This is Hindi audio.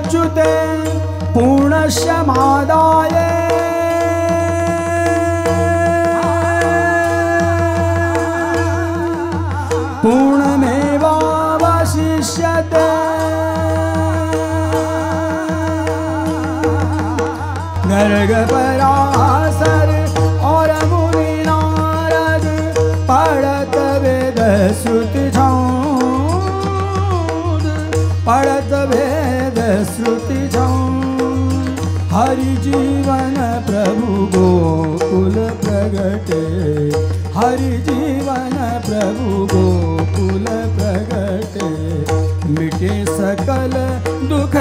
अच्युते पूर्णशमादाय पूर्णमेवावशिष्यते गर्ग पराशर और मुनि नारद पढ़त वेद श्रुति छंद पढ़त वेद श्रुति छंद हरि जीवन प्रभु गोकुल प्रगटे हरि जीवन प्रभु गोकुल प्रगटे मिटे सकल दुख